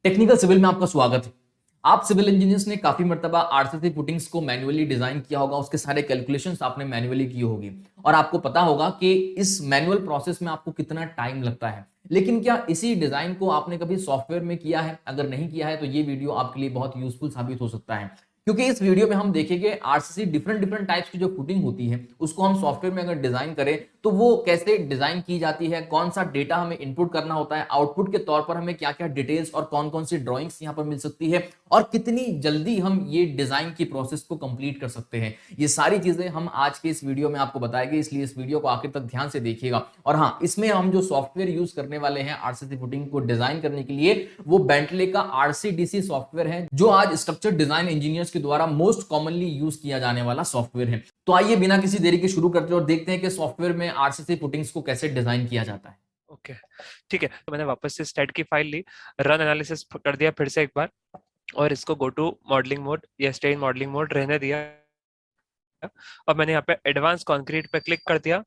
Technical civil में आपका स्वागत है। आप सिविल इंजीनियर्स ने काफी मर्तबा आरसीसी फुटिंग्स को मैन्युअली डिजाइन किया होगा, उसके सारे कैलकुलेशंस आपने मैन्युअली की होगी और आपको पता होगा कि इस मैनुअल प्रोसेस में आपको कितना टाइम लगता है। लेकिन क्या इसी डिजाइन को आपने कभी सॉफ्टवेयर में किया है? अगर नहीं किया है तो ये वीडियो आपके लिए बहुत यूजफुल साबित हो सकता है, क्योंकि इस वीडियो में हम देखेंगे आरसीसी डिफरेंट डिफरेंट टाइप्स की जो फुटिंग होती है उसको हम सॉफ्टवेयर में अगर डिजाइन करें तो वो कैसे डिजाइन की जाती है, कौन सा डेटा हमें इनपुट करना होता है, आउटपुट के तौर पर हमें क्या क्या डिटेल्स और कौन कौन सी ड्राइंग्स यहाँ पर मिल सकती है और कितनी जल्दी हम ये डिजाइन की प्रोसेस को कंप्लीट कर सकते हैं। ये सारी चीजें हम आज के इस वीडियो में आपको बताएंगे, इसलिए इस वीडियो को आखिर तक ध्यान से देखिएगा। और हाँ, इसमें हम जो सॉफ्टवेयर यूज करने वाले हैं आरसीसी फुटिंग को डिजाइन करने के लिए वो बेंटले का आरसीडीसी सॉफ्टवेयर है, जो आज स्ट्रक्चर डिजाइन इंजीनियर्स के द्वारा मोस्ट कॉमनली यूज किया जाने वाला सॉफ्टवेयर है। तो आइए बिना किसी देरी के शुरू करते हैं और देखते हैं कि सॉफ्टवेयर में आरसीसी फुटिंग्स को कैसे डिजाइन किया जाता है। ओके ठीक है। तो मैंने वापस से स्टैट की फाइल ली, रन एनालिसिस कर दिया फिर से एक बार, और इसको गो टू मॉडलिंग मोड या स्टे इन मॉडलिंग मोड रहने दिया। और मैंने यहाँ पे एडवांस कंक्रीट पे क्लिक कर दिया,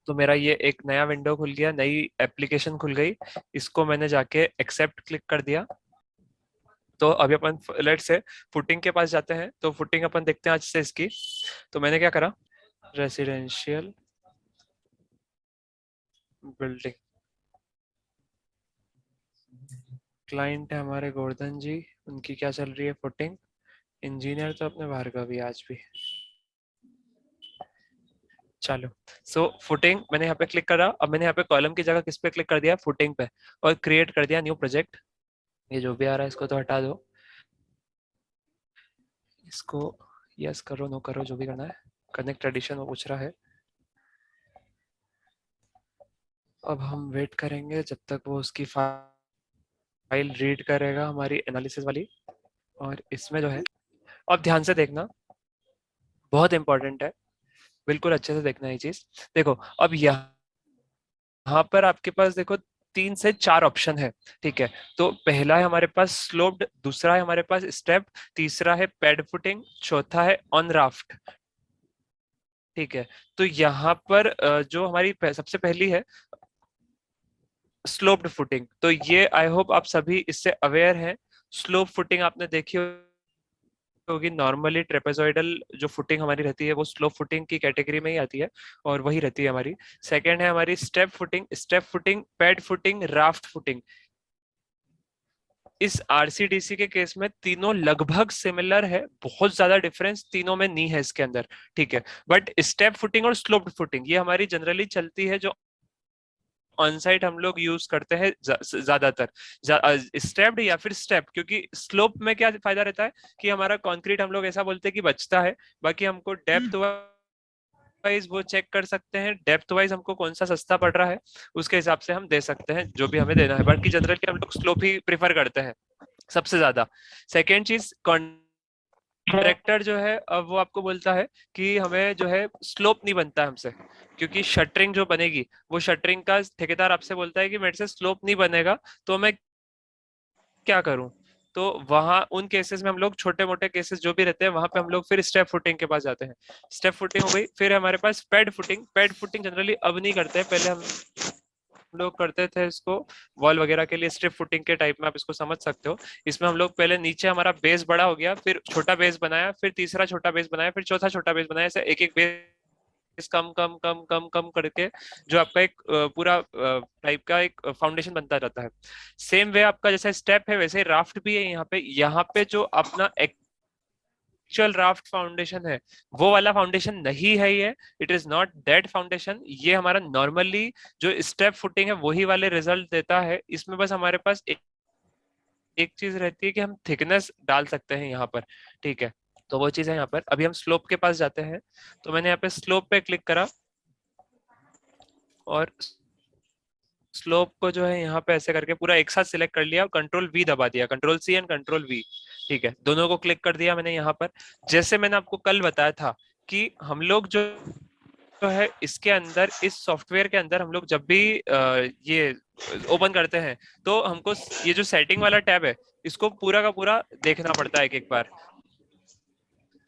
तो मेरा ये एक नया विंडो खुल गया, नई एप्लीकेशन खुल गई। इसको मैंने जाके एक्सेप्ट क्लिक कर दिया। तो अभी अपन लेट से फुटिंग के पास जाते हैं, तो फुटिंग अपन देखते हैं आज से इसकी। तो मैंने क्या करा, रेसिडेंशियल बिल्डिंग, क्लाइंट है हमारे गोवर्धन जी, उनकी क्या चल रही है फुटिंग। इंजीनियर तो अपने भार्गव भी आज भी। चलो, सो फुटिंग मैंने यहाँ पे क्लिक करा। अब मैंने यहाँ पे कॉलम की जगह किस पे क्लिक कर दिया, फुटिंग पे, और क्रिएट कर दिया न्यू प्रोजेक्ट। ये जो भी आ रहा है इसको तो हटा दो, इसको यस करो नो करो जो भी करना है। कनेक्ट ट्रेडिशन वो पूछ रहा है। अब हम वेट करेंगे जब तक वो उसकी फाइल रीड करेगा हमारी एनालिसिस वाली। और इसमें जो है, अब ध्यान से देखना, बहुत इंपॉर्टेंट है, बिल्कुल अच्छे से देखना ये चीज। देखो अब यहाँ पर आपके पास देखो 3 से 4 ऑप्शन है। ठीक है, तो पहला है हमारे पास स्लोप्ड, दूसरा है हमारे पास स्टेप, तीसरा है पैड फुटिंग, चौथा है ऑन राफ्ट। ठीक है, तो यहाँ पर जो हमारी सबसे पहली है स्लोप्ड फुटिंग, तो ये आई होप आप सभी इससे अवेयर हैं। स्लोप फुटिंग आपने देखी होगी, नॉर्मली ट्रेपेजॉइडल जो फुटिंग हमारी रहती है वो स्लोप फुटिंग की कैटेगरी में ही आती है, और वही रहती है हमारी। सेकंड है हमारी step footing, step footing, pad footing, raft footing. इस आरसीडीसी के केस में तीनों लगभग सिमिलर है, बहुत ज्यादा डिफरेंस तीनों में नहीं है इसके अंदर। ठीक है, बट स्टेप फुटिंग और स्लोप्ड फुटिंग ये हमारी जनरली चलती है, जो ऑन साइट हम लोग यूज करते हैं ज्यादातर, स्टेप्ड या फिर स्टेप। क्योंकि स्लोप में क्या फायदा रहता है कि हमारा कंक्रीट हम लोग ऐसा बोलते हैं कि बचता है, बाकी हमको डेप्थ वाइज वो चेक कर सकते हैं, डेप्थ वाइज हमको कौन सा सस्ता पड़ रहा है उसके हिसाब से हम दे सकते हैं जो भी हमें देना है। बाकी जनरली हम लोग स्लोप ही प्रिफर करते हैं सबसे ज्यादा। सेकेंड चीज, कॉन्ट्रैक्टर जो है अब वो आपको बोलता है कि हमें जो है स्लोप नहीं बनता है हमसे, क्योंकि शटरिंग जो बनेगी वो शटरिंग का ठेकेदार आपसे बोलता है कि मेरे से स्लोप नहीं बनेगा, तो मैं क्या करूं। तो वहां उन केसेस में हम लोग, छोटे मोटे केसेस जो भी रहते हैं, वहां पे हम लोग फिर स्टेप फुटिंग के पास जाते हैं। स्टेप फुटिंग हो गई, फिर हमारे पास pad footing. Pad footing generally अब नहीं करते हैं, पहले हम लोग करते थे इसको वॉल वगैरह के लिए। स्ट्रिप फुटिंग के टाइप में आप इसको समझ सकते हो। इसमें हम लोग पहले नीचे हमारा बेस बड़ा हो गया, फिर छोटा बेस बनाया, फिर तीसरा छोटा बेस बनाया, फिर चौथा छोटा बेस बनाया, ऐसे एक एक बेस कम कम कम कम कम करके जो आपका एक पूरा टाइप का एक फाउंडेशन बनता जाता है। सेम वे आपका जैसे स्टेप है वैसे राफ्ट भी है। यहाँ पे जो अपना एक्चुअल राफ्ट फाउंडेशन है वो वाला फाउंडेशन नहीं है ये। It is not that foundation. ये हमारा नॉर्मली जो स्टेप फुटिंग है वही वाले रिजल्ट देता है। इसमें बस हमारे पास एक चीज रहती है कि हम थिकनेस डाल सकते हैं यहाँ पर। ठीक है, तो वो चीज है यहाँ पर। अभी हम स्लोप के पास जाते हैं, तो मैंने यहाँ पे स्लोप पे क्लिक करा, और स्लोप को जो है यहाँ पे ऐसे करके पूरा एक साथ सिलेक्ट कर लिया, कंट्रोल वी दबा दिया, control C and control V. ठीक है, दोनों को क्लिक कर दिया मैंने यहाँ पर। जैसे मैंने आपको कल बताया था कि हम लोग जो है इसके अंदर, इस सॉफ्टवेयर के अंदर हम लोग जब भी ये ओपन करते हैं तो हमको ये जो सेटिंग वाला टैब है इसको पूरा का पूरा देखना पड़ता है एक एक बार।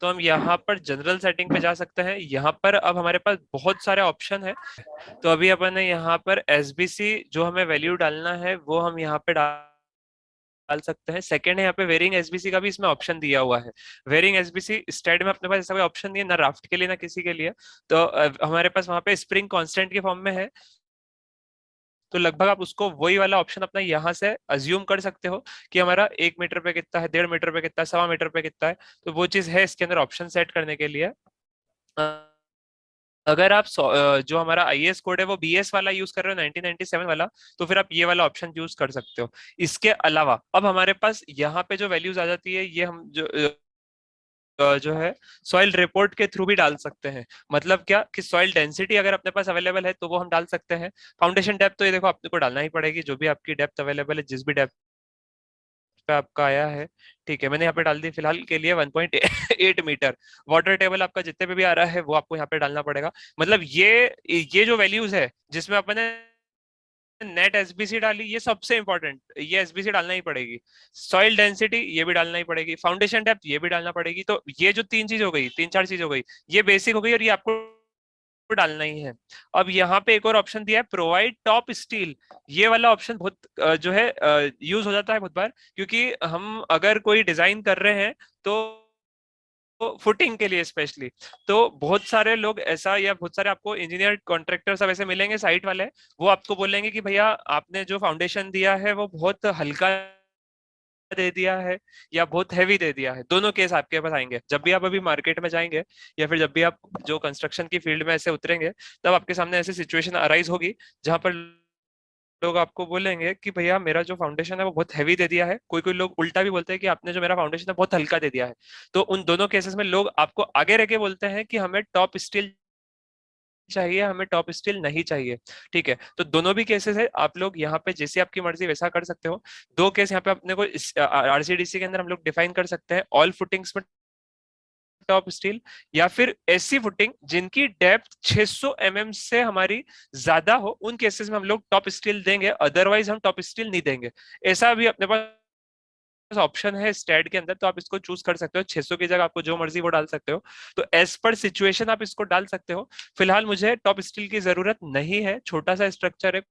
तो हम यहाँ पर जनरल सेटिंग पे जा सकते हैं। यहाँ पर अब हमारे पास बहुत सारे ऑप्शन है। तो अभी अपन ने यहाँ पर एसबीसी जो हमें वैल्यू डालना है वो हम यहाँ पे डाल सकते हैं। सेकंड है यहाँ पे वेरिंग एसबीसी का भी इसमें ऑप्शन दिया हुआ है। वेरिंग एसबीसी स्टेड में अपने पास ऐसा कोई ऑप्शन नहीं है, ना राफ्ट के लिए ना किसी के लिए। तो हमारे पास वहां पे स्प्रिंग कांस्टेंट के फॉर्म में है, तो लगभग आप उसको वही वाला ऑप्शन अपना यहाँ से अज्यूम कर सकते हो कि हमारा 1 मीटर पे कितना है, 1.5 मीटर पे कितना है, 1.25 मीटर पे कितना है। तो वो चीज है इसके अंदर ऑप्शन सेट करने के लिए। अगर आप जो हमारा आईएएस कोड है वो बीएस वाला यूज कर रहे हो, 1997 वाला, तो फिर आप ये वाला ऑप्शन यूज कर सकते हो। इसके अलावा अब हमारे पास यहाँ पे जो वैल्यूज आ जाती है, ये हम जो है सॉइल रिपोर्ट के थ्रू भी डाल सकते हैं। मतलब क्या कि सॉइल डेंसिटी अगर अपने पास अवेलेबल है तो वो हम डाल सकते हैं। फाउंडेशन डेप्थ तो ये देखो आपको डालना ही पड़ेगी, जो भी आपकी डेप्थ अवेलेबल है, जिस भी डेप्थ पे आपका आया है। ठीक है, मैंने यहाँ पे डाल दी फिलहाल के लिए 1.8 मीटर। वाटर टेबल आपका जितने पे भी आ रहा है वो आपको यहाँ पे डालना पड़ेगा। मतलब ये जो वैल्यूज है जिसमें अपने नेट एसबीसी डाली, ये सबसे इंपॉर्टेंट, ये एसबीसी डालना ही पड़ेगी। सॉइल डेंसिटी ये भी डालना ही पड़ेगी, फाउंडेशन डेप्थ ये भी डालना पड़ेगी। तो ये जो तीन चीज हो गई, तीन चार चीज हो गई, ये बेसिक हो गई और ये आपको डालना ही है। अब यहाँ पे एक और ऑप्शन दिया है, प्रोवाइड टॉप स्टील। ये वाला ऑप्शन बहुत जो है यूज हो जाता है बहुत बार, क्योंकि हम अगर कोई डिजाइन कर रहे हैं तो फुटिंग के लिए स्पेशली, तो बहुत सारे लोग ऐसा, या बहुत सारे आपको इंजीनियर कॉन्ट्रैक्टर सब ऐसे मिलेंगे साइट वाले, वो आपको बोलेंगे कि भैया आपने जो फाउंडेशन दिया है वो बहुत हल्का दे दिया है या बहुत हैवी दे दिया है। दोनों केस आपके पास आएंगे जब भी आप अभी मार्केट में जाएंगे, या फिर जब भी आप जो कंस्ट्रक्शन की फील्ड में ऐसे उतरेंगे, तब आपके सामने ऐसी सिचुएशन अराइज होगी जहां पर लोग आपको बोलेंगे कि भैया मेरा जो फाउंडेशन है वो बहुत हैवी दे दिया है। कोई कोई लोग उल्टा भी बोलते हैं कि आपने जो मेरा फाउंडेशन है बहुत हल्का दे दिया है। तो उन दोनों केसेस में लोग आपको आगे रह के बोलते हैं कि हमें टॉप स्टील चाहिए, हमें टॉप स्टील नहीं चाहिए। ठीक है, तो दोनों भी केसेस है, आप लोग यहाँ पे जैसे आपकी मर्जी वैसा कर सकते हो। दो केस यहाँ पे अपने को आरसीडीसी के अंदर हम लोग डिफाइन कर सकते हैं, ऑल फुटिंग्स में टॉप स्टील, या फिर ऐसी फुटिंग जिनकी डेप्थ 600 mm से हमारी ज्यादा हो, उन केसेस में हम लोग टॉप स्टील देंगे, अदरवाइज हम टॉप स्टील नहीं देंगे। ऐसा भी अपने पास ऑप्शन है स्टैड के अंदर, तो आप इसको चूज कर सकते हो। 600 की जगह आपको जो मर्जी वो डाल सकते हो। तो एज पर सिचुएशन आप इसको डाल सकते हो। फिलहाल मुझे टॉप स्टील की जरूरत नहीं है, छोटा सा स्ट्रक्चर है,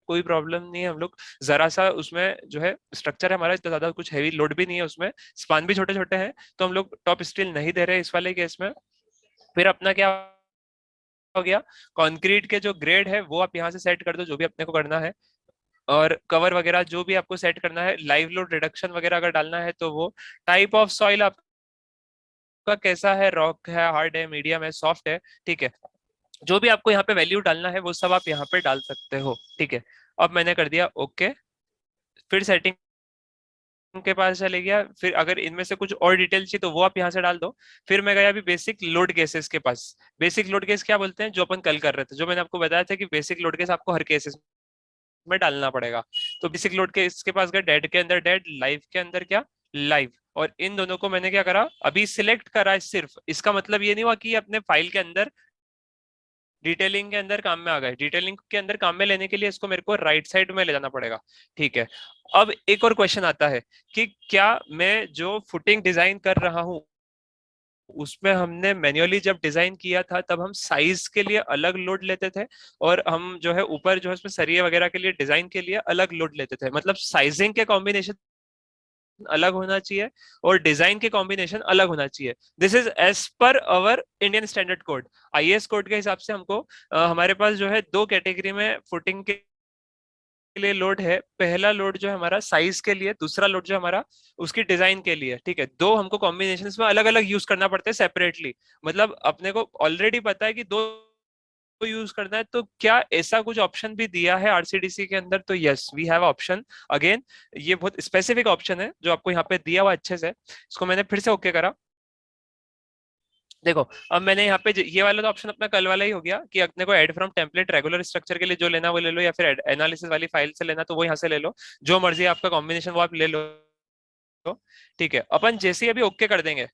कोई प्रॉब्लम नहीं है। हम लोग जरा सा उसमें जो है स्ट्रक्चर है हमारा, इतना ज्यादा कुछ हैवी लोड भी नहीं है उसमें, स्पान भी छोटे छोटे हैं, तो हम लोग टॉप स्टील नहीं दे रहे इस वाले केस में। फिर अपना क्या हो गया, कंक्रीट के जो ग्रेड है वो आप यहाँ से सेट कर दो, जो भी अपने को करना है, और कवर वगैरह जो भी आपको सेट करना है, लाइव लोड रिडक्शन वगैरह अगर डालना है तो वो, टाइप ऑफ सॉइल आपका कैसा है, रॉक है, हार्ड है, मीडियम है, सॉफ्ट है। ठीक है, जो भी आपको यहाँ पे वैल्यू डालना है वो सब आप यहाँ पे डाल सकते हो। ठीक है, अब मैंने कर दिया ओके। फिर सेटिंग के पास चले गया, फिर अगर इनमें से कुछ और डिटेल चाहिए तो वो आप यहाँ से डाल दो। फिर मैं गया अभी बेसिक लोड केसेस के पास। बेसिक लोड केस क्या बोलते हैं, जो अपन कल कर रहे थे, जो मैंने आपको बताया था कि बेसिक लोड केस आपको हर केसेस में डालना पड़ेगा। तो बेसिक लोड के इसके पास गया, डेड के अंदर डेड, लाइव के अंदर क्या, लाइव। और इन दोनों को मैंने क्या करा, अभी सिलेक्ट करा है सिर्फ। इसका मतलब ये नहीं हुआ कि अपने फाइल के अंदर डिटेलिंग के अंदर काम में आ गए। डिटेलिंग के अंदर काम में लेने के लिए इसको मेरे को राइट साइड में ले जाना पड़ेगा। ठीक है, अब एक और क्वेश्चन आता है कि क्या मैं जो फुटिंग डिजाइन कर रहा हूँ उसमें हमने मैन्युअली जब डिजाइन किया था तब हम साइज के लिए अलग लोड लेते थे, और हम जो है ऊपर जो है उसमें सरिये वगैरह के लिए डिजाइन के लिए अलग लोड लेते थे। मतलब साइजिंग के कॉम्बिनेशन अलग होना चाहिए और डिजाइन के कॉम्बिनेशन अलग होना चाहिए। This is as per our Indian standard code, IAS code के हिसाब से हमको हमारे पास जो है दो कैटेगरी में फुटिंग के लिए लोड है। पहला लोड जो है हमारा साइज के लिए, दूसरा लोड जो हमारा उसकी डिजाइन के लिए। ठीक है, दो हमको कॉम्बिनेशन में अलग अलग यूज करना पड़ता है सेपरेटली। मतलब अपने को ऑलरेडी पता है कि दो यूज करना है, तो क्या ऐसा कुछ ऑप्शन भी दिया है आरसीडीसी के अंदर? तो yes, we have option. Again ये बहुत स्पेसिफिक ऑप्शन है जो आपको यहाँ पे दिया हुआ अच्छे से। इसको मैंने फिर से ओके करा। देखो, अब मैंने यहाँ पे ये वाला तो ऑप्शन अपना कल वाला ही हो गया कि अपने को add from template regular structure के लिए जो लेना वो ले लो, या फिर एनालिसिस वाली फाइल से लेना तो वो यहाँ से ले लो, जो मर्जी आपका कॉम्बिनेशन वो आप ले लो। ठीक है, अपन जैसे ही अभी ओके कर देंगे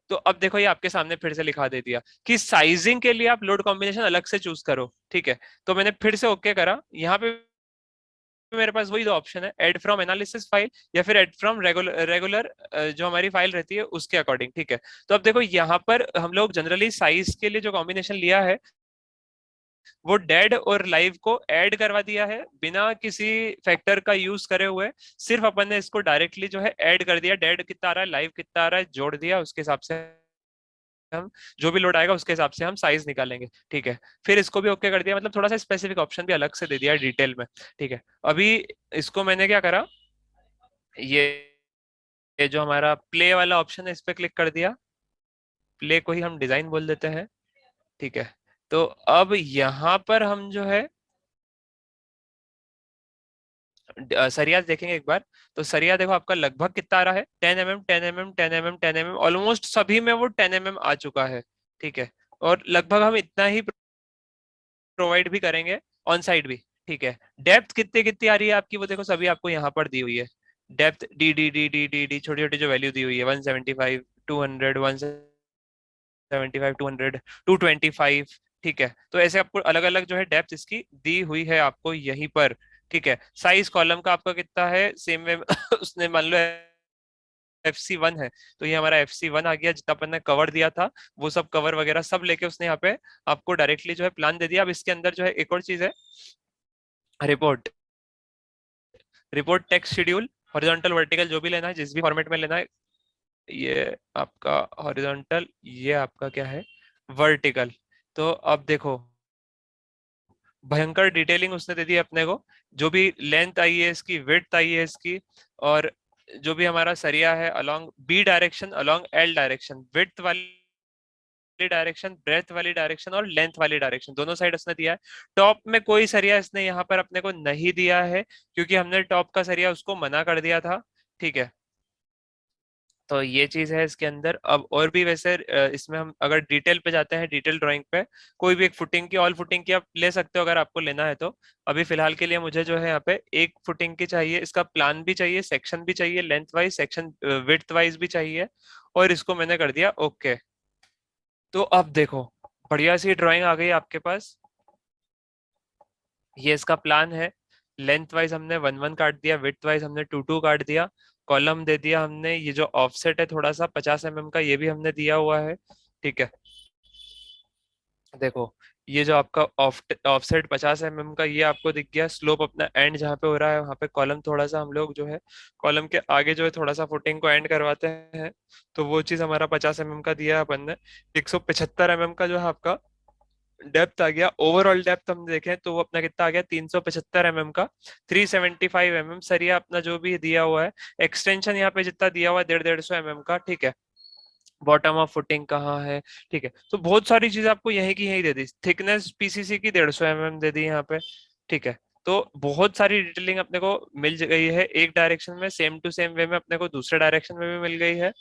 तो अब देखो ये आपके सामने फिर से लिखा दे दिया कि साइजिंग के लिए आप लोड कॉम्बिनेशन अलग से चूज करो। ठीक है, तो मैंने फिर से ओके करा। यहाँ पे मेरे पास वही दो ऑप्शन है, एड फ्रॉम एनालिसिस फाइल या फिर एड फ्रॉम रेगुलर जो हमारी फाइल रहती है उसके अकॉर्डिंग। ठीक है, तो अब देखो यहाँ पर हम लोग जनरली साइज के लिए जो कॉम्बिनेशन लिया है वो डेड और लाइव को ऐड करवा दिया है बिना किसी फैक्टर का यूज करे हुए। सिर्फ अपन ने इसको डायरेक्टली जो है ऐड कर दिया, डेड कितना आ रहा है लाइव कितना आ रहा है जोड़ दिया, उसके हिसाब से हम जो भी लोड आएगा उसके हिसाब से हम साइज निकालेंगे। ठीक है, फिर इसको भी ओके कर दिया, मतलब थोड़ा सा स्पेसिफिक ऑप्शन भी अलग से दे दिया डिटेल में। ठीक है, अभी इसको मैंने क्या करा, ये जो हमारा प्ले वाला ऑप्शन है इस पे क्लिक कर दिया, प्ले को ही हम डिजाइन बोल देते हैं। ठीक है, तो अब यहाँ पर हम जो है सरिया देखेंगे एक बार। तो सरिया देखो आपका लगभग कितना आ रहा है, 10 mm 10 mm 10 mm 10 mm, almost सभी में वो 10 mm आ चुका है। ठीक है, और लगभग हम इतना ही प्रोवाइड भी करेंगे ऑन साइड भी। ठीक है, डेप्थ कितनी कितनी आ रही है आपकी, वो देखो सभी आपको यहाँ पर दी हुई है। Depth D D D D D D छोटी छोटी जो वैल्यू दी हुई है, 175 200 175 200 225। ठीक है, तो ऐसे आपको अलग अलग जो है डेप्थ इसकी दी हुई है आपको यहीं पर। ठीक है, साइज कॉलम का आपका कितना है सेम वे उसने मान लो FC1 है, तो ये हमारा FC1 आ गया, जितना अपन ने कवर दिया था वो सब कवर वगैरह सब लेके उसने यहाँ पे आपको डायरेक्टली जो है प्लान दे दिया। अब इसके अंदर जो है एक और चीज है, report. Report text schedule horizontal vertical जो भी लेना है, जिस भी फॉर्मेट में लेना है, ये आपका हॉरिजॉन्टल, ये आपका क्या है वर्टिकल। तो अब देखो भयंकर डिटेलिंग उसने दे दी अपने को, जो भी लेंथ आई है इसकी, विड्थ आई है इसकी, और जो भी हमारा सरिया है along B direction along L direction, width वाली डायरेक्शन, ब्रेथ वाली डायरेक्शन और लेंथ वाली डायरेक्शन, दोनों साइड उसने दिया है। टॉप में कोई सरिया इसने यहाँ पर अपने को नहीं दिया है, क्योंकि हमने टॉप का सरिया उसको मना कर दिया था। ठीक है, तो ये चीज है इसके अंदर। अब और भी वैसे इसमें हम अगर डिटेल पे जाते हैं, डिटेल ड्राइंग पे, कोई भी एक फुटिंग की, ऑल फुटिंग की आप ले सकते हो अगर आपको लेना है तो। अभी फिलहाल के लिए मुझे जो है यहाँ पे एक फुटिंग की चाहिए, इसका प्लान भी चाहिए, सेक्शन भी चाहिए, length wise section, width wise भी चाहिए, और इसको मैंने कर दिया ओके। तो अब देखो बढ़िया सी ड्राइंग आ गई आपके पास, ये इसका प्लान है। लेंथ वाइज हमने 1 1 काट दिया, विड्थ वाइज हमने 2 2 काट दिया, कॉलम दे दिया हमने, ये जो ऑफसेट है थोड़ा सा 50 mm का ये भी हमने दिया हुआ है। ठीक है, देखो ये जो आपका ऑफसेट 50 mm का ये आपको दिख गया, स्लोप अपना एंड जहाँ पे हो रहा है वहां पे कॉलम थोड़ा सा हम लोग जो है कॉलम के आगे जो है थोड़ा सा फुटिंग को एंड करवाते हैं, तो वो चीज हमारा 50 mm का दिया है अपन ने। 175 mm का जो है आपका डेप्थ आ गया, ओवरऑल डेप्थ हम देखें तो वो अपना कितना आ गया 375 mm का, 375 mm सरिया अपना जो भी दिया हुआ है। एक्सटेंशन यहाँ पे जितना दिया हुआ है 150 150 mm का। ठीक है, बॉटम ऑफ फुटिंग कहाँ है। ठीक है, तो बहुत सारी चीज आपको यहीं की यहीं दे दी, थिकनेस पीसीसी की 150 mm दे दी यहाँ पे। ठीक है, तो बहुत सारी डिटेलिंग अपने को मिल गई है एक डायरेक्शन में, सेम टू सेम वे में अपने को दूसरे डायरेक्शन में भी मिल गई है,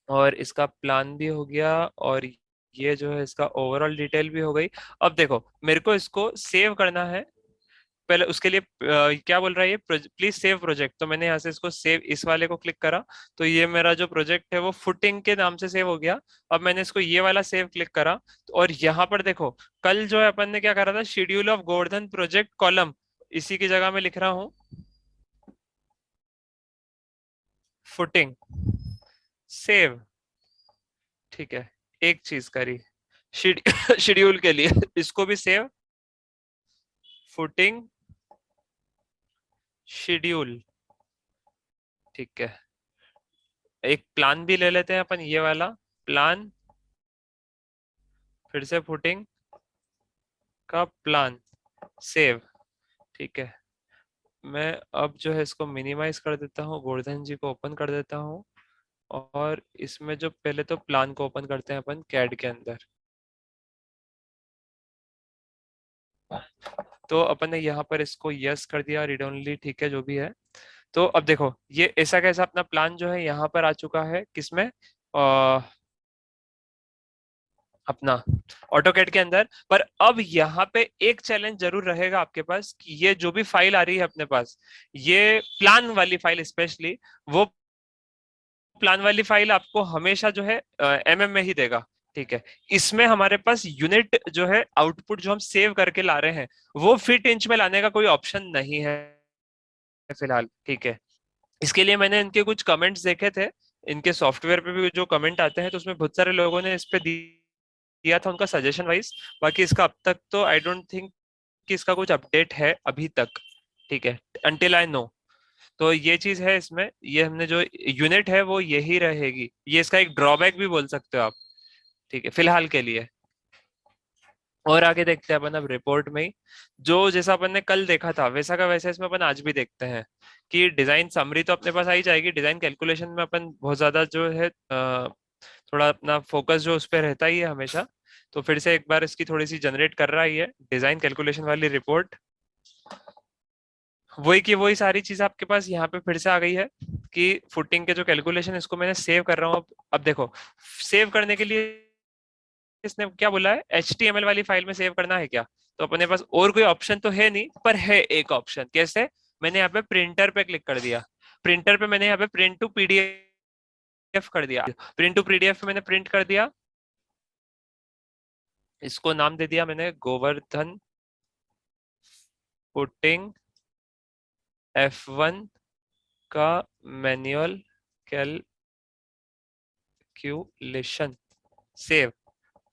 और इसका प्लान भी हो गया, और ये जो है इसका ओवरऑल डिटेल भी हो गई। अब देखो मेरे को इसको सेव करना है, पहले उसके लिए क्या बोल रहा है ये, प्लीज सेव प्रोजेक्ट, तो मैंने यहाँ से इसको सेव इस वाले को क्लिक करा, तो ये मेरा जो प्रोजेक्ट है वो फुटिंग के नाम से सेव हो गया। अब मैंने इसको ये वाला सेव क्लिक करा, और यहाँ पर देखो कल जो है अपन ने क्या करा था, schedule of Govardhan project column, इसी की जगह मैं लिख रहा हूँ फुटिंग सेव। ठीक है, एक चीज करी शेड्यूल के लिए इसको भी सेव, फुटिंग शेड्यूल। ठीक है, एक प्लान भी ले लेते हैं अपन, ये वाला प्लान, फिर से फुटिंग का प्लान सेव। ठीक है, मैं अब जो है इसको मिनिमाइज कर देता हूँ, गोवर्धन जी को ओपन कर देता हूँ, और इसमें जो पहले तो प्लान को ओपन करते हैं अपन कैड के अंदर। तो अपन ने यहाँ पर इसको यस कर दिया, रीड ओनली, ठीक है जो भी है। तो अब देखो ये ऐसा कैसा अपना प्लान जो है यहाँ पर आ चुका है, किसमें अपना ऑटोकैड के अंदर। पर अब यहाँ पे एक चैलेंज जरूर रहेगा आपके पास, कि ये जो भी फाइल आ रही है अपने पास, ये प्लान वाली फाइल स्पेशली, वो प्लान वाली फाइल आपको हमेशा जो है MM में ही देगा। ठीक है, इसमें हमारे पास यूनिट जो है आउटपुट जो हम सेव करके ला रहे हैं, वो फीट इंच में लाने का कोई ऑप्शन नहीं है फिलहाल। ठीक है, इसके लिए मैंने इनके कुछ कमेंट्स देखे थे, इनके सॉफ्टवेयर पे भी जो कमेंट आते हैं तो उसमें बहुत सारे लोगों ने इस पे दी दिया था उनका सजेशन वाइज। बाकी इसका अब तक तो आई डोंट थिंक कि इसका कुछ अपडेट है अभी तक, ठीक है, अंटिल आई नो। तो ये चीज है इसमें, ये हमने जो यूनिट है वो यही रहेगी, ये इसका एक ड्रॉबैक भी बोल सकते हो आप, ठीक है, फिलहाल के लिए। और आगे देखते हैं अपन अब रिपोर्ट में ही, जो जैसा अपन ने कल देखा था वैसा का वैसा इसमें अपन आज भी देखते हैं कि डिजाइन समरी तो अपने पास आ ही जाएगी। डिजाइन कैलकुलेशन में अपन बहुत ज्यादा जो है थोड़ा अपना फोकस जो उस पर रहता ही है हमेशा। तो फिर से एक बार इसकी थोड़ी सी जनरेट कर रहा ही है डिजाइन कैलकुलेशन वाली रिपोर्ट। वही की वही सारी चीज आपके पास यहाँ पे फिर से आ गई है कि फुटिंग के जो कैलकुलेशन, इसको मैंने सेव कर रहा हूँ। अब देखो, सेव करने के लिए इसने क्या बोला है, HTML वाली फाइल में सेव करना है क्या? तो अपने पास और कोई ऑप्शन तो है नहीं, पर है एक ऑप्शन। कैसे? मैंने यहाँ पे प्रिंटर पे क्लिक कर दिया, प्रिंटर पे मैंने यहाँ पे प्रिंट टू पीडीएफ कर दिया, प्रिंट टू पीडीएफ मैंने प्रिंट कर दिया। इसको नाम दे दिया मैंने गोवर्धन पुटिंग F1 का मैनुअल कैलकुलेशन। सेव।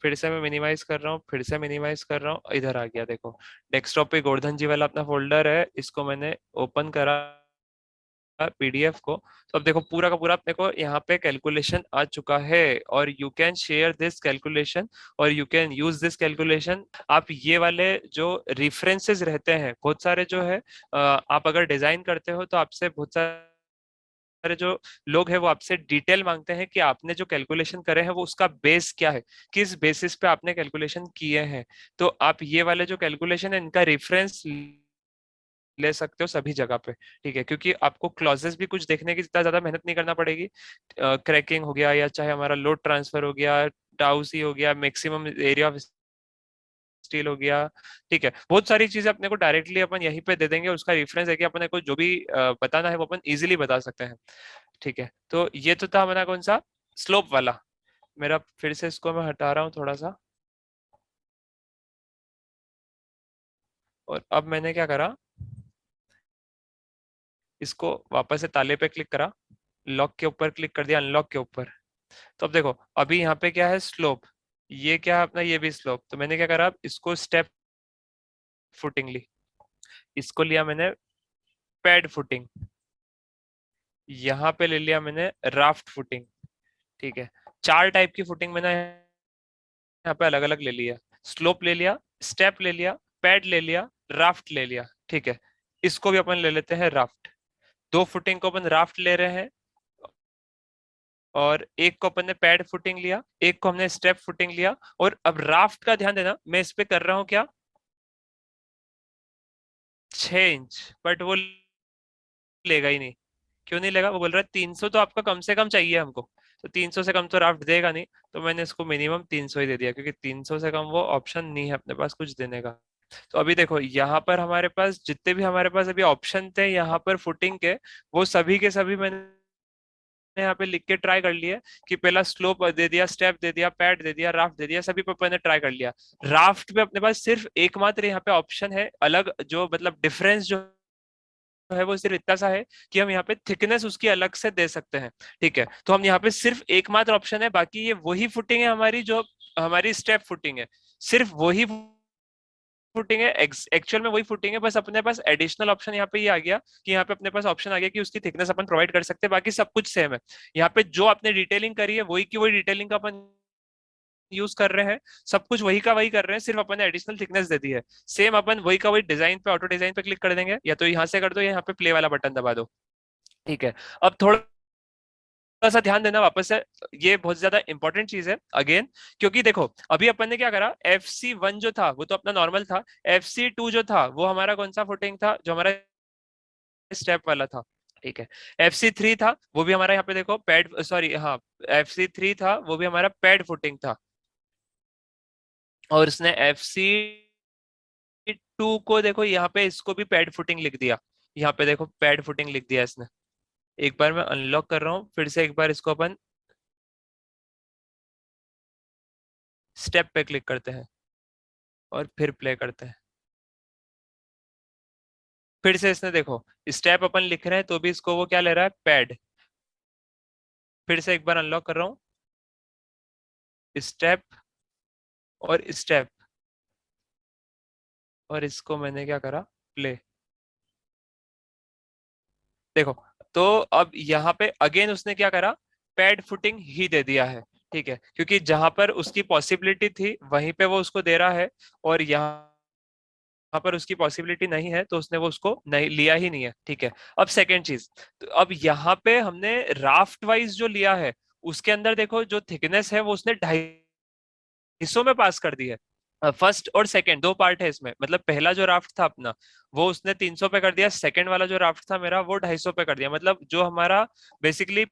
फिर से मैं मिनिमाइज कर रहा हूँ, फिर से मिनिमाइज कर रहा हूँ, इधर आ गया देखो। डेस्कटॉप पे गोवर्धन जी वाला अपना फोल्डर है, इसको मैंने ओपन करा पीडीएफ को। तो अब देखो पूरा का पूरा अपने को यहाँ पे कैलकुलेशन आ चुका है, और you can share this calculation और you can use this calculation. आप ये वाले जो रेफरेंसेस रहते हैं बहुत सारे जो है, आप अगर डिजाइन करते हो तो आपसे बहुत सारे जो लोग हैं वो आपसे डिटेल मांगते हैं कि आपने जो कैलकुलेशन करे हैं वो उसका बेस क्या है, किस बेसिस पे आपने कैलकुलेशन किए हैं। तो आप ये वाले जो कैलकुलेशन है इनका रेफरेंस ले सकते हो सभी जगह पे, ठीक है, क्योंकि आपको क्लॉजेस भी कुछ देखने की इतना ज्यादा मेहनत नहीं करना पड़ेगी। क्रैकिंग हो गया, या चाहे हमारा लोड ट्रांसफर हो गया, टाउसी हो गया, मैक्सिमम एरिया ऑफ स्टील हो गया, ठीक है, बहुत सारी चीजें अपने को डायरेक्टली अपन यहीं पे दे देंगे। उसका रेफरेंस है कि अपने को जो भी बताना है वो अपन इजीली बता सकते हैं, ठीक है। तो ये तो था हमारा कौन सा, स्लोप वाला। मेरा फिर से इसको मैं हटा रहा हूँ थोड़ा सा, और अब मैंने क्या करा, इसको वापस से ताले पे क्लिक करा, लॉक के ऊपर क्लिक कर दिया, अनलॉक के ऊपर। तो अब देखो अभी यहाँ पे क्या है, स्लोप। ये क्या है अपना, ये भी स्लोप। तो मैंने क्या करा, इसको स्टेप फुटिंग ली, इसको लिया मैंने पैड फुटिंग, यहाँ पे ले लिया मैंने राफ्ट फुटिंग, ठीक है। चार टाइप की फुटिंग मैंने यहाँ पे अलग अलग ले लिया, स्लोप ले लिया, स्टेप ले लिया, पैड ले लिया, राफ्ट ले लिया, ठीक है। इसको भी अपन ले लेते हैं राफ्ट। दो फुटिंग को अपन राफ्ट ले रहे हैं, और एक को अपन ने पैड फुटिंग लिया, एक को हमने स्टेप फुटिंग लिया। और अब राफ्ट का ध्यान देना, मैं इस पे कर रहा हूँ क्या, 6 इंच, बट वो लेगा ही नहीं। क्यों नहीं लेगा? वो बोल रहा है 300 तो आपका कम से कम चाहिए हमको, तो 300 से कम तो राफ्ट देगा नहीं। तो मैंने इसको मिनिमम 300 ही दे दिया, क्योंकि 300 से कम वो ऑप्शन नहीं है अपने पास कुछ देने का। तो अभी देखो यहाँ पर हमारे पास जितने भी हमारे पास अभी ऑप्शन थे यहाँ पर फुटिंग के, वो सभी के सभी मैंने यहाँ पे लिख के ट्राई कर लिया कि पहला स्लोप दे दिया, स्टेप दे दिया, पैड दे दिया, राफ्ट दे दिया, सभी पे मैंने ट्राई कर लिया। राफ्ट पे अपने पास सिर्फ एकमात्र यहाँ पे ऑप्शन है अलग, जो मतलब डिफरेंस जो है वो सिर्फ इतना सा है कि हम यहाँ पे थिकनेस उसकी अलग से दे सकते हैं, ठीक है। तो हम यहाँ पे सिर्फ एकमात्र ऑप्शन है, बाकी ये वही फुटिंग है हमारी जो हमारी स्टेप फुटिंग है, सिर्फ वही फुटिंग है, एक्चुअल में वही फुटिंग है। बस अपने पास एडिशनल ऑप्शन यहाँ पे ये आ गया कि यहाँ पे अपने पास ऑप्शन आ गया कि उसकी थिकनेस अपन प्रोवाइड कर सकते हैं, बाकी सब कुछ सेम है। यहाँ पे जो आपने डिटेलिंग करी है वही की वही डिटेलिंग का अपन यूज कर रहे हैं, सब कुछ वही का वही कर रहे हैं, सिर्फ अपन ने एडिशनल थिकनेस दे दी है। सेम अपन वही का वही डिजाइन पे, ऑटो डिजाइन पे क्लिक कर देंगे, या तो यहाँ से कर दो, या यहाँ पे प्ले वाला बटन दबा दो, ठीक है। अब थोड़ा सा ध्यान देना वापस से, ये बहुत ज्यादा इंपॉर्टेंट चीज है अगेन, क्योंकि देखो अभी अपन ने क्या करा, FC1 जो था वो तो अपना नॉर्मल था, FC2 जो था वो हमारा कौन सा फुटिंग था, जो हमारा स्टेप वाला था, ठीक है। FC3 था वो भी हमारा यहाँ पे देखो पैड, सॉरी हाँ, FC3 था वो भी हमारा पैड फुटिंग था, और इसने FC2 को देखो यहाँ पे इसको भी पैड फुटिंग लिख दिया, यहाँ पे देखो पैड फुटिंग लिख दिया इसने। एक बार मैं अनलॉक कर रहा हूँ, फिर से एक बार इसको अपन स्टेप पे क्लिक करते हैं और फिर प्ले करते हैं। फिर से इसने देखो स्टेप अपन लिख रहे हैं तो भी इसको वो क्या ले रहा है, पैड। फिर से एक बार अनलॉक कर रहा हूँ, स्टेप और स्टेप, और इसको मैंने क्या करा, प्ले। देखो, तो अब यहाँ पे अगेन उसने क्या करा, पैड फुटिंग ही दे दिया है, ठीक है, क्योंकि जहां पर उसकी पॉसिबिलिटी थी वहीं पे वो उसको दे रहा है, और यहाँ पर उसकी पॉसिबिलिटी नहीं है तो उसने वो उसको नहीं लिया ही नहीं है, ठीक है। अब सेकेंड चीज, तो अब यहाँ पे हमने राफ्ट वाइज जो लिया है, उसके अंदर देखो जो थिकनेस है वो उसने ढाई हिस्सों में पास कर दी है। फर्स्ट और सेकंड दो पार्ट है इसमें, मतलब पहला जो राफ्ट था अपना वो उसने 300 पे कर दिया, सेकंड वाला जो राफ्ट था मेरा वो 250 पे कर दिया, मतलब जो हमारा बेसिकली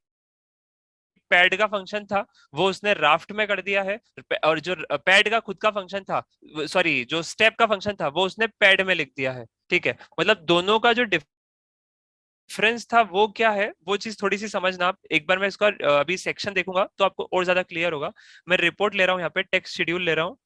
पैड का फंक्शन था वो उसने राफ्ट में कर दिया है, और जो पैड का खुद का फंक्शन था, सॉरी जो स्टेप का फंक्शन था वो उसने पैड में लिख दिया है, ठीक है। मतलब दोनों का जो डिफरेंस था वो क्या है, वो चीज थोड़ी सी समझना आप। एक बार मैं इसका अभी सेक्शन देखूंगा तो आपको और ज्यादा क्लियर होगा। मैं रिपोर्ट ले रहा हूँ यहाँ पे, टेक्स्ट शेड्यूल ले रहा हूँ।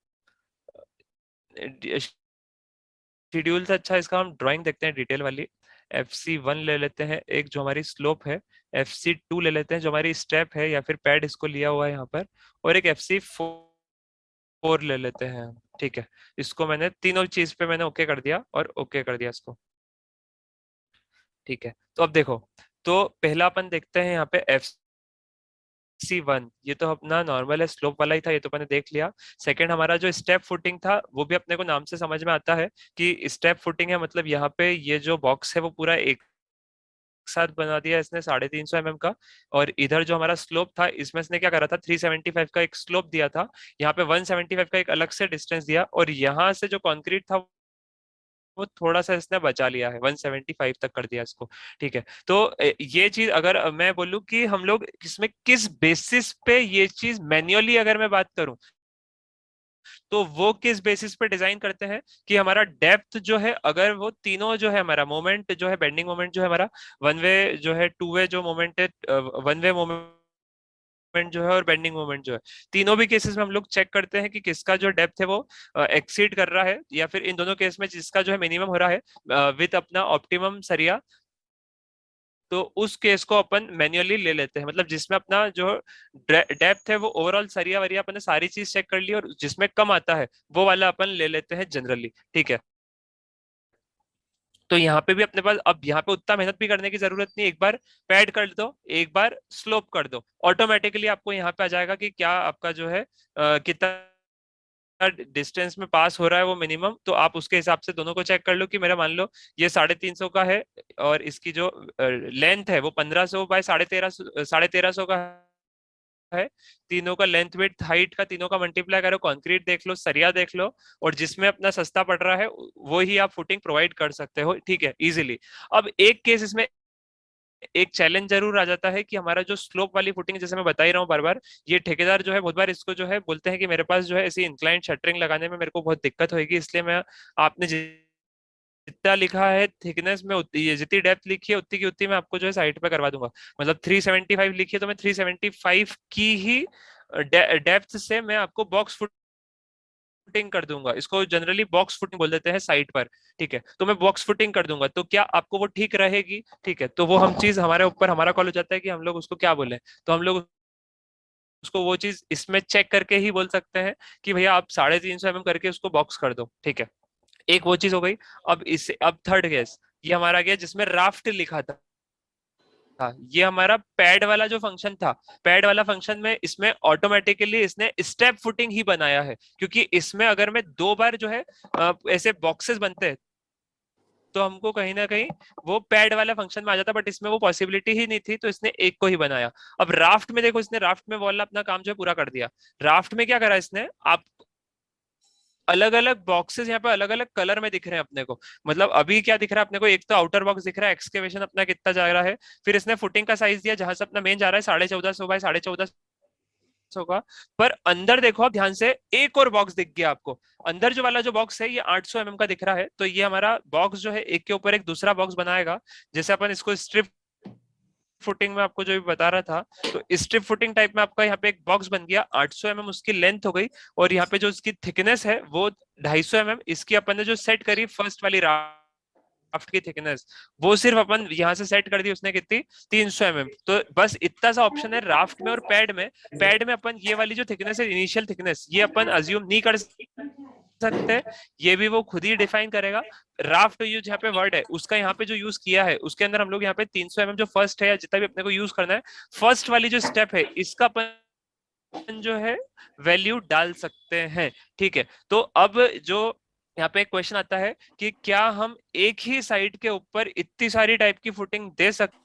शेड्यूल से अच्छा इसका हम ड्राइंग देखते हैं डिटेल वाली। FC1 ले लेते हैं, एक जो हमारी स्लोप है। FC2 ले लेते हैं जो हमारी स्टेप है या फिर पैड इसको लिया हुआ है यहाँ पर। और एक FC4 ले लेते हैं, ठीक है। इसको मैंने तीनों चीज पे मैंने ओके कर दिया और ओके कर दिया इसको, ठीक है। तो अब देखो, तो पहला अपन देखते हैं यहाँ पे FC1, ये तो अपना नॉर्मल है, स्लोप वाला ही था, ये तो मैंने देख लिया। सेकंड हमारा जो स्टेप फुटिंग था वो भी अपने को नाम से समझ में आता है कि स्टेप फुटिंग है, मतलब यहाँ पे ये जो बॉक्स है वो पूरा एक साथ बना दिया इसने 350 mm का। और इधर जो हमारा स्लोप था इसमें इसने क्या करा था, 375 का एक स्लोप दिया था, यहाँ पे 175 का एक अलग से डिस्टेंस दिया, और यहाँ से जो कंक्रीट था वो थोड़ा सा इसने बचा लिया है, 175 तक कर दिया इसको, ठीक है। तो ये चीज अगर मैं बोलूं कि हम लोग इसमें किस बेसिस पे ये चीज मैन्युअली अगर मैं बात करूं, तो वो किस बेसिस पे डिजाइन करते हैं कि हमारा डेप्थ जो है, अगर वो तीनों जो है हमारा मोमेंट जो है, बेंडिंग मोमेंट जो है हमारा, वन वे जो है, टू वे जो मोमेंट है, वन वे मोमेंट जो है और बेंडिंग मोमेंट जो है, तीनों भी केसेस में हम लोग चेक करते हैं कि किसका जो डेप्थ है वो एक्सीड कर रहा है, या फिर इन दोनों केस में जिसका जो है मिनिमम हो रहा है विद अपना ऑप्टिमम सरिया, तो उस केस को अपन मैन्युअली ले लेते हैं। मतलब जिसमें अपना जो डेप्थ है वो ओवरऑल सरिया वरिया अपन ने सारी चीज चेक कर ली, और जिसमें कम आता है वो वाला अपन ले लेते हैं जनरली, ठीक है। तो यहाँ पे भी अपने पास अब यहाँ पे उतना मेहनत भी करने की जरूरत नहीं, एक बार पैड कर दो, एक बार स्लोप कर दो, ऑटोमेटिकली आपको यहाँ पे आ जाएगा कि क्या आपका जो है कितना डिस्टेंस में पास हो रहा है वो मिनिमम। तो आप उसके हिसाब से दोनों को चेक कर लो कि मेरा मान लो ये 350 का है, और इसकी जो लेंथ है वो 1500 बाय 1350 का है। तीनों का लेंथ विड्थ हाइट का तीनों का मल्टीप्लाई करो, कंक्रीट देख लो, सरिया देख लो, और जिसमें अपना सस्ता पड़ रहा है वो ही आप फुटिंग प्रोवाइड कर सकते हो, ठीक है, इजीली। अब एक केस इसमें एक चैलेंज जरूर आ जाता है कि हमारा जो स्लोप वाली फुटिंग, जैसे मैं बता ही रहा हूँ बार बार, ये ठेकेदार जो है बहुत बार इसको जो है बोलते हैं कि मेरे पास जो है ऐसी इंक्लाइंट शटरिंग लगाने में मेरे को बहुत दिक्कत होगी, इसलिए मैं आपने जितना लिखा है थिकनेस में ये जितनी डेप्थ लिखी है उतनी की उतनी मैं आपको जो है साइड पे करवा दूंगा। मतलब 375 लिखी है तो मैं 375 की ही डेप्थ से मैं आपको बॉक्स फुटिंग कर दूंगा, इसको जनरली बॉक्स फुटिंग बोल देते हैं साइट पर, ठीक है। तो मैं बॉक्स फुटिंग कर दूंगा, तो क्या आपको वो ठीक रहेगी, ठीक है। तो वो हम चीज हमारे ऊपर हमारा कॉल हो जाता है कि हम लोग उसको क्या बोले, तो हम लोग उसको वो चीज इसमें चेक करके ही बोल सकते हैं कि भैया आप 350 mm करके उसको बॉक्स कर दो, ठीक है। एक वो चीज हो गई। अब थर्ड केस ये हमारा गया जिसमें राफ्ट लिखा था। ये हमारा पैड वाला जो फंक्शन था, पैड वाला फंक्शन में इसमें ऑटोमेटिकली इसने स्टेप फुटिंग ही बनाया है, क्योंकि इसमें अगर मैं दो बार जो है ऐसे बॉक्सेस बनते हैं तो हमको कहीं ना कहीं वो पैड वाला फंक्शन में आ जाता, बट इसमें वो पॉसिबिलिटी ही नहीं थी तो इसने एक को ही बनाया। अब राफ्ट में देखो, इसने राफ्ट में वाला अपना काम जो है पूरा कर दिया। राफ्ट में क्या करा इसने, आप अलग अलग बॉक्सेस यहाँ पे अलग अलग कलर में दिख रहे हैं अपने को। मतलब अभी क्या दिख रहा है अपने को, एक तो आउटर बॉक्स दिख रहा है, एक्सकेवेशन अपना कितना जा रहा है, फिर इसने फुटिंग का साइज दिया जहां से अपना मेन जा रहा है 1450 बाय 1450 का। पर अंदर देखो आप ध्यान से, एक और बॉक्स दिख गया आपको। अंदर जो वाला जो बॉक्स है ये 800 mm का दिख रहा है, तो ये हमारा बॉक्स जो है एक के ऊपर एक दूसरा बॉक्स बनाएगा। जैसे अपन इसको स्ट्रिप फुटिंग में आपको जो भी बता रहा था, तो स्ट्रिप फुटिंग टाइप में आपका यहाँ पे एक बॉक्स बन गया, 800 mm उसकी लेंथ हो गई, और यहाँ पे जो इसकी थिकनेस है वो 250 mm, इसकी अपन ने जो सेट करी फर्स्ट वाली राफ्ट की थिकनेस, वो सिर्फ अपन यहाँ से सेट कर दी उसने कितनी, 300 mm। तो बस इतना सा ऑप्शन है राफ्ट में और पैड में। पैड में अपन ये वाली जो थिकनेस है, इनिशियल थिकनेस, ये अपन अज्यूम नहीं कर सकते, ये भी वो खुद ही डिफाइन करेगा। राफ्ट यूज यहाँ पे वर्ड है उसका, यहाँ पे जो यूज किया है उसके अंदर हम लोग यहाँ पे 300 mm जो फर्स्ट है या जितना भी अपने को यूज करना है, फर्स्ट वाली जो स्टेप है इसका अपन जो है वैल्यू डाल सकते हैं। ठीक है, तो अब जो यहाँ पे एक क्वेश्चन आता है कि क्या हम एक ही साइड के ऊपर इतनी सारी टाइप की फुटिंग दे सकते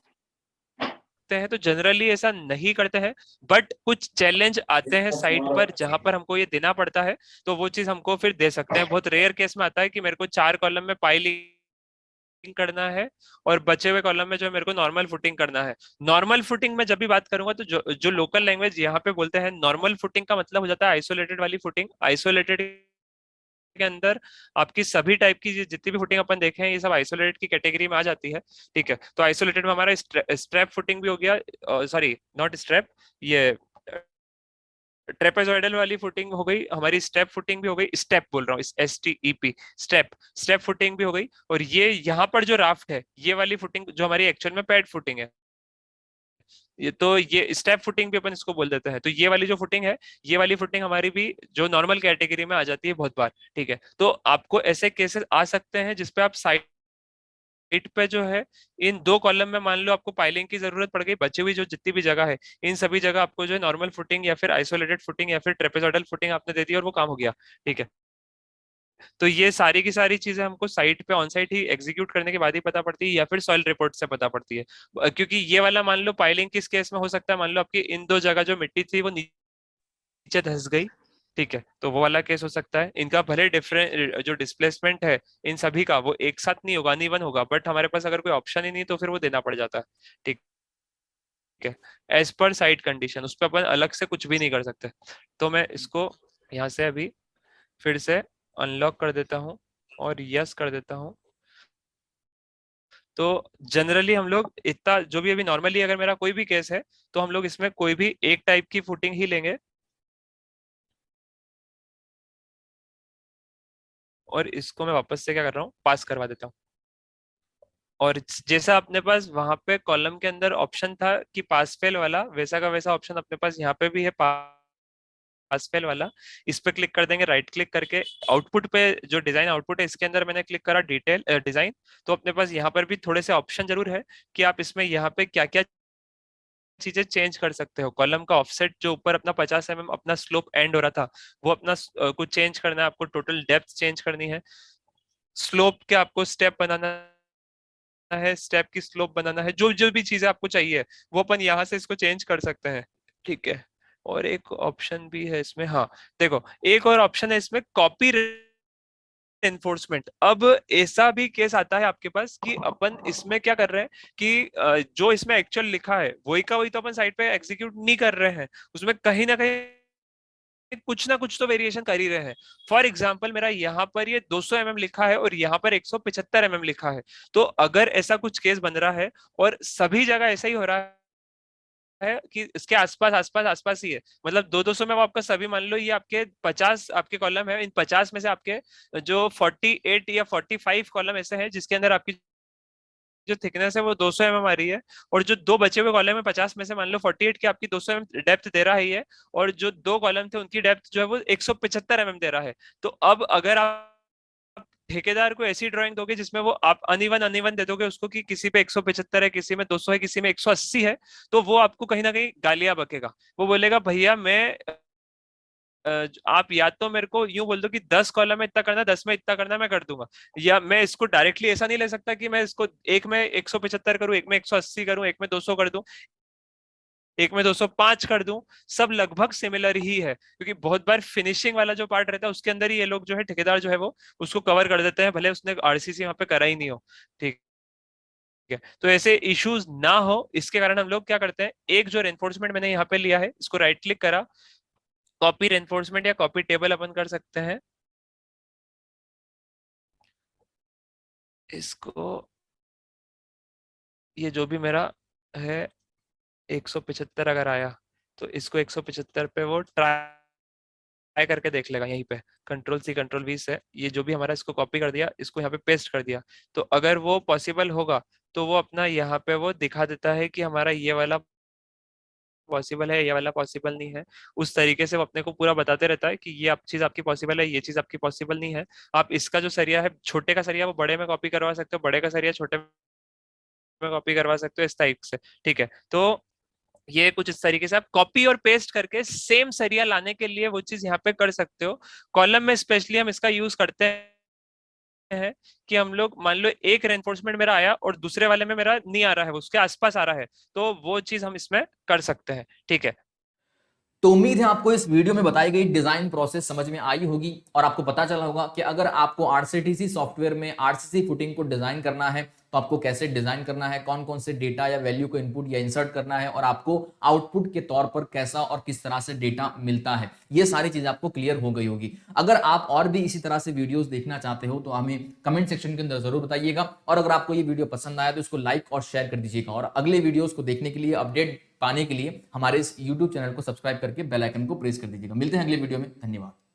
हैं? तो जनरली ऐसा नहीं करते हैं, बट कुछ चैलेंज आते हैं साइट पर जहां पर हमको ये देना पड़ता है, तो वो चीज हमको फिर दे सकते हैं। बहुत रेयर केस में आता है कि मेरे को 4 कॉलम में पाइलिंग करना है और बचे हुए कॉलम में जो है मेरे को नॉर्मल फुटिंग करना है। नॉर्मल फुटिंग में जब भी बात करूंगा तो जो जो लोकल लैंग्वेज यहाँ पे बोलते हैं, नॉर्मल फुटिंग का मतलब हो जाता है आइसोलेटेड वाली फुटिंग। आइसोलेटेड के अंदर आपकी सभी टाइप की जितनी भी फुटिंग अपन देखे हैं ये सब आइसोलेटेड की कैटेगरी में आ जाती है। ठीक है, तो आइसोलेटेड में हमारा स्ट्रैप फुटिंग भी हो गया, सॉरी नॉट स्ट्रैप, ये ट्रेपेजोइडल वाली फुटिंग हो गई हमारी, स्टेप फुटिंग भी हो गई, स्टेप बोल रहा हूँ, STEP, स्टेप, स्टेप फुटिंग भी हो गई। और ये यहाँ पर जो राफ्ट है ये वाली फुटिंग जो हमारी एक्चुअल में पैड फुटिंग है, ये तो ये स्टेप फुटिंग भी अपन इसको बोल देते हैं। तो ये वाली जो फुटिंग है, ये वाली फुटिंग हमारी भी जो नॉर्मल कैटेगरी में आ जाती है बहुत बार। ठीक है, तो आपको ऐसे केसेस आ सकते हैं जिसपे आप साइट पे जो है इन 2 कॉलम में मान लो आपको पाइलिंग की जरूरत पड़ गई, बची हुई जो जितनी भी जगह है इन सभी जगह आपको जो है नॉर्मल फुटिंग या फिर आइसोलेटेड फुटिंग या फिर ट्रेपेजोइडल फुटिंग आपने दे दी और वो काम हो गया। ठीक है, तो ये सारी की सारी चीजें हमको साइट पे ऑन साइट ही एग्जीक्यूट करने के बाद ही पता पड़ती है या फिर सॉइल रिपोर्ट से पता पड़ती है। क्योंकि ये वाला मान लो पाइलिंग किस केस में हो सकता है, मान लो आपकी इन 2 जगह जो मिट्टी थी वो नीचे धंस गई। ठीक है, तो वो वाला केस हो सकता है। इनका भले डिफरेंट जो डिस्प्लेसमेंट है इन सभी का वो एक साथ नहीं होगा, नहीं वन होगा, बट हमारे पास अगर कोई ऑप्शन ही नहीं तो फिर वो देना पड़ जाता है। ठीक है, एज पर साइट कंडीशन, उस पर अपन अलग से कुछ भी नहीं कर सकते। तो मैं इसको यहाँ से अभी फिर से अनलॉक कर देता हूँ और यस कर देता हूँ। तो जनरली हम लोग इतना जो भी अभी नॉर्मली अगर मेरा कोई भी केस है तो हम लोग इसमें कोई भी एक टाइप की फुटिंग ही लेंगे और इसको मैं वापस से क्या कर रहा हूँ, पास करवा देता हूँ। और जैसा अपने पास वहां पे कॉलम के अंदर ऑप्शन था कि पास फेल वाला, वैसा का वैसा ऑप्शन अपने पास यहाँ पे भी है, पास फेल वाला। इस पे क्लिक कर देंगे, राइट क्लिक करके आउटपुट पे, जो डिजाइन आउटपुट है इसके अंदर मैंने क्लिक करा डिटेल डिजाइन। तो अपने पास यहाँ पर भी थोड़े से ऑप्शन जरूर है कि आप इसमें यहाँ पे क्या क्या चीजें चेंज कर सकते हो। कॉलम का ऑफसेट जो ऊपर अपना 50 mm अपना स्लोप एंड हो रहा था वो अपना कुछ चेंज करना है आपको, टोटल डेप्थ चेंज करनी है, स्लोप के आपको स्टेप बनाना है, स्टेप की स्लोप बनाना है, जो जो भी चीजें आपको चाहिए वो अपन यहाँ से इसको चेंज कर सकते हैं। ठीक है, और एक ऑप्शन भी है इसमें, हाँ देखो एक और ऑप्शन है इसमें, कॉपी एनफोर्समेंट। अब ऐसा भी केस आता है आपके पास कि अपन इसमें क्या कर रहे हैं कि जो इसमें एक्चुअल लिखा है वही का वही तो अपन साइड पे एग्जीक्यूट नहीं कर रहे हैं, उसमें कहीं ना कहीं कुछ ना कुछ तो वेरिएशन कर ही रहे हैं। फॉर एग्जाम्पल मेरा यहाँ पर ये 200 mm लिखा है और यहाँ पर 175 mm लिखा है। तो अगर ऐसा कुछ केस बन रहा है और सभी जगह ऐसा ही हो रहा है कि इसके आसपास आसपास आसपास ही है, मतलब 200 में वो आपका सभी मान लो ये आपके 50 आपके कॉलम है, इन 50 में से आपके जो 48 या 45 कॉलम ऐसे हैं जिसके अंदर आपकी जो थिकनेस है वो 200 mm आ रही है, और जो दो बचे हुए कॉलम है 50 में से मान लो 48 की आपकी 200 mm डेप्थ दे रहा है ये, और जो 2 कॉलम थे उनकी डेप्थ जो है वो 175 mm दे रहा है। तो अब अगर आप ठेकेदार को ऐसी ड्राइंग दोगे जिसमें वो आप अनइवन अनइवन दे दोगे उसको कि किसी पे 175 है, किसी में 200 है, किसी में 180 है, तो वो आपको कहीं ना कहीं गालियां बकेगा। वो बोलेगा भैया मैं आप या तो मेरे को यूं बोल दो कि 10 कॉलम में इतना करना, 10 में इतना करना, मैं कर दूंगा। या मैं इसको डायरेक्टली ऐसा नहीं ले सकता कि मैं इसको एक में 175 करूं, एक में 180 करूं, एक में 200 कर दूं, एक में 205 कर दूं। सब लगभग सिमिलर ही है, क्योंकि बहुत बार फिनिशिंग वाला जो पार्ट रहता है उसके अंदर ही ये लोग जो है ठेकेदार जो है वो उसको कवर कर देते हैं, भले उसने आरसीसी वहां पे करा ही नहीं हो। ठीक है, तो ऐसे इश्यूज ना हो इसके कारण हम लोग क्या करते हैं, एक जो रेनफोर्समेंट मैंने यहाँ पे लिया है इसको राइट क्लिक करा, कॉपी रेनफोर्समेंट या कॉपी टेबल अपन कर सकते हैं इसको। ये जो भी मेरा है 175 अगर आया तो इसको 175 पे वो ट्राई ट्राई करके देख लेगा यहीं पे, Ctrl+C Ctrl+V से ये जो भी हमारा इसको कॉपी कर दिया, इसको यहाँ पे पेस्ट कर दिया, तो अगर वो पॉसिबल होगा तो वो अपना यहाँ पे वो दिखा देता है कि हमारा ये वाला पॉसिबल है, ये वाला पॉसिबल नहीं है। उस तरीके से वो अपने को पूरा बताते रहता है कि ये आप चीज आपकी पॉसिबल है, ये चीज आपकी पॉसिबल नहीं है। आप इसका जो सरिया है, छोटे का सरिया वो बड़े में कॉपी करवा सकते हो, बड़े का सरिया छोटे में कॉपी करवा सकते हो, इस टाइप से। ठीक है, तो ये कुछ इस तरीके से आप कॉपी और पेस्ट करके सेम सरिया लाने के लिए वो चीज यहाँ पे कर सकते हो। कॉलम में स्पेशली हम इसका यूज करते हैं कि हम लोग मान लो एक रेनफोर्समेंट मेरा आया और दूसरे वाले में मेरा नहीं आ रहा है, वो उसके आसपास आ रहा है, तो वो चीज हम इसमें कर सकते हैं। ठीक है, तो उम्मीद है आपको इस वीडियो में बताई गई डिजाइन प्रोसेस समझ में आई होगी और आपको पता चला होगा कि अगर आपको आरसीटीसी सॉफ्टवेयर में आरसीसी फुटिंग को डिजाइन करना है तो आपको कैसे डिजाइन करना है, कौन कौन से डेटा या वैल्यू को इनपुट या इंसर्ट करना है और आपको आउटपुट के तौर पर कैसा और किस तरह से डेटा मिलता है, ये सारी चीजें आपको क्लियर हो गई होगी। अगर आप और भी इसी तरह से वीडियोस देखना चाहते हो तो हमें कमेंट सेक्शन के अंदर जरूर बताइएगा और अगर आपको ये वीडियो पसंद आया तो इसको लाइक और शेयर कर दीजिएगा और अगले वीडियोस को देखने के लिए, अपडेट पाने के लिए हमारे इस YouTube चैनल को सब्सक्राइब करके बेल आइकन को प्रेस कर दीजिएगा। मिलते हैं अगले वीडियो में, धन्यवाद।